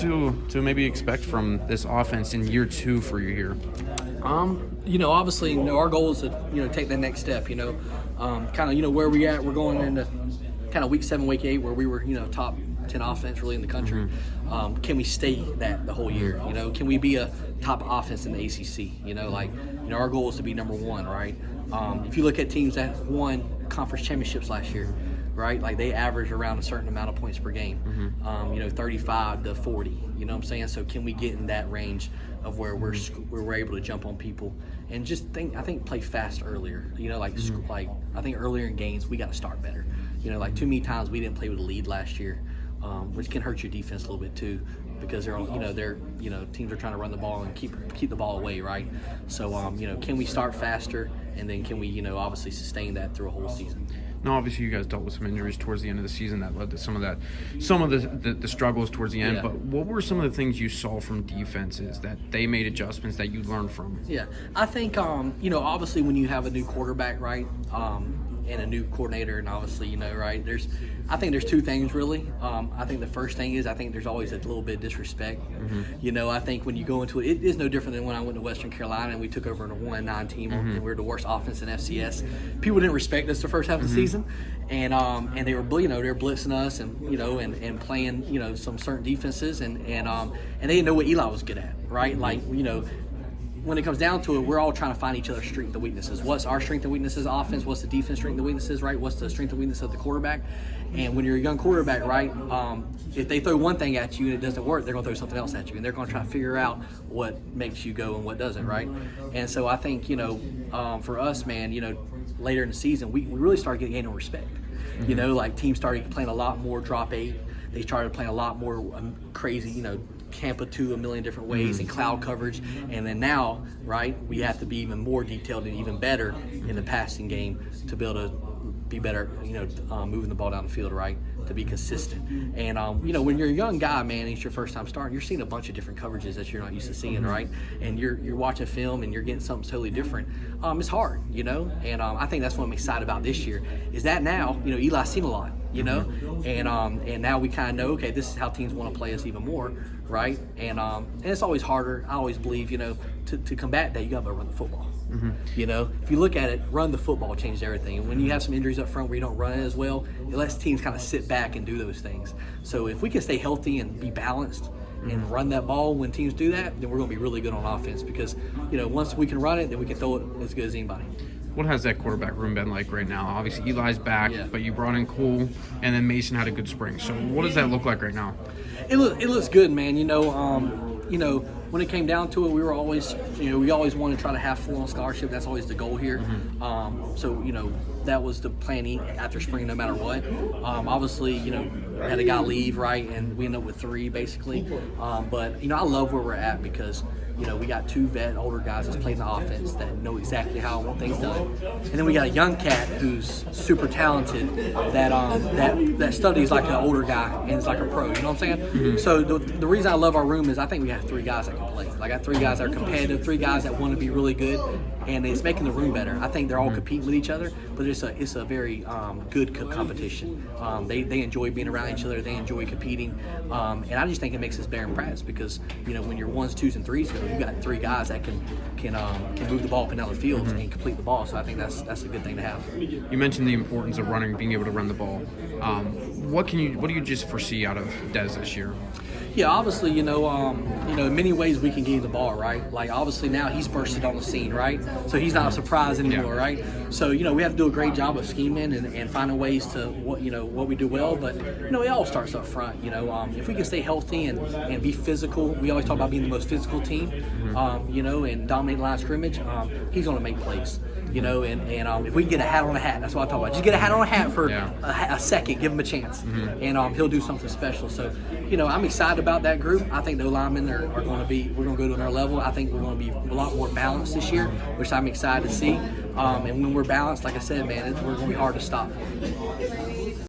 to maybe expect from this offense in year 2 for you here? Obviously, our goal is to, take that next step, kind of, where we at. We're going into kind of week 7, week 8, where we were, top 10 offense really in the country. Can we stay that the whole year? Can we be a top offense in the ACC? Our goal is to be number 1, right? If you look at teams that won conference championships last year, right? Like they average around a certain amount of points per game, 35 to 40. You know what I'm saying? So can we get in that range of where we're able to jump on people and just play fast earlier. Like I think earlier in games we got to start better. Like too many times we didn't play with a lead last year, which can hurt your defense a little bit too, because teams are trying to run the ball and keep the ball away, right? So can we start faster, and then can we obviously sustain that through a whole season? Now, obviously, you guys dealt with some injuries towards the end of the season that led to some of the struggles towards the end. Yeah. But what were some of the things you saw from defenses that they made adjustments that you learned from? Yeah, I think obviously when you have a new quarterback, right, and a new coordinator, and obviously right, I think there's 2 things really. I think the first thing is I think there's always a little bit of disrespect. I think when you go into it is no different than when I went to Western Carolina and we took over in a 1-9 team and we were the worst offense in FCS. People didn't respect us the first half of the season, and they were they were blitzing us and and playing some certain defenses and they didn't know what Eli was good at, right? Like when it comes down to it, we're all trying to find each other's strengths and weaknesses. What's our strength and weaknesses offense? What's the defense strength and weaknesses, right? What's the strength and weakness of the quarterback? And when you're a young quarterback, right, if they throw one thing at you and it doesn't work, they're going to throw something else at you. And they're going to try to figure out what makes you go and what doesn't, right? And so I think, for us, man, later in the season, we really started gaining respect. Like teams started playing a lot more drop 8. They started playing a lot more crazy, Tampa 2 a million different ways and cloud coverage, and then now, right, we have to be even more detailed and even better in the passing game to be able to be better, moving the ball down the field, right, to be consistent. And when you're a young guy, man, it's your first time starting, you're seeing a bunch of different coverages that you're not used to seeing, right? And you're watching film and you're getting something totally different. It's hard, and I think that's what I'm excited about this year is that now, Eli's seen a lot, and now we kind of know, okay, this is how teams want to play us even more, right? And it's always harder. I always believe, to combat that, you got to run the football. If you look at it, run the football changes everything. And when you have some injuries up front where you don't run it as well, it lets teams kind of sit back and do those things. So if we can stay healthy and be balanced and run that ball when teams do that, then we're going to be really good on offense because, once we can run it, then we can throw it as good as anybody. What has that quarterback room been like right now? Obviously, Eli's back, but you brought in Cole, and then Mason had a good spring. So what does that look like right now? It looks good, man. When it came down to it, we were always, we always want to try to have full on scholarship. That's always the goal here. So that was the planning after spring, no matter what. Obviously, had a guy leave, right, and we ended up with 3 basically. But I love where we're at because we got 2 older guys that's playing the offense that know exactly how I want things done, and then we got a young cat who's super talented that studies like an older guy and is like a pro. You know what I'm saying? So the reason I love our room is I think we have 3 guys that can play. I got 3 guys that are competitive, 3 guys that want to be really good, and it's making the room better. I think they're all competing with each other, but it's a very good competition. They enjoy being around each other. They enjoy competing, and I just think it makes us better in practice because when you're 1s, 2s, and 3s, you got 3 guys that can move the ball up and down the field and complete the ball. So I think that's a good thing to have. You mentioned the importance of being able to run the ball. What do you just foresee out of Dez this year? Yeah, obviously, in many ways we can get the ball, right? Like, obviously now he's bursted on the scene, right? So he's not a surprise anymore, right? So, we have to do a great job of scheming and finding ways to, what we do well. But, it all starts up front, If we can stay healthy and be physical, we always talk about being the most physical team, and dominate the line of scrimmage, he's going to make plays. And if we can get a hat on a hat, that's what I talk about. Just get a hat on a hat for a second, give him a chance, and he'll do something special. So, I'm excited about that group. I think the linemen are going to be, we're going to go to another level. I think we're going to be a lot more balanced this year, which I'm excited to see. And when we're balanced, like I said, man, we're going to be hard to stop.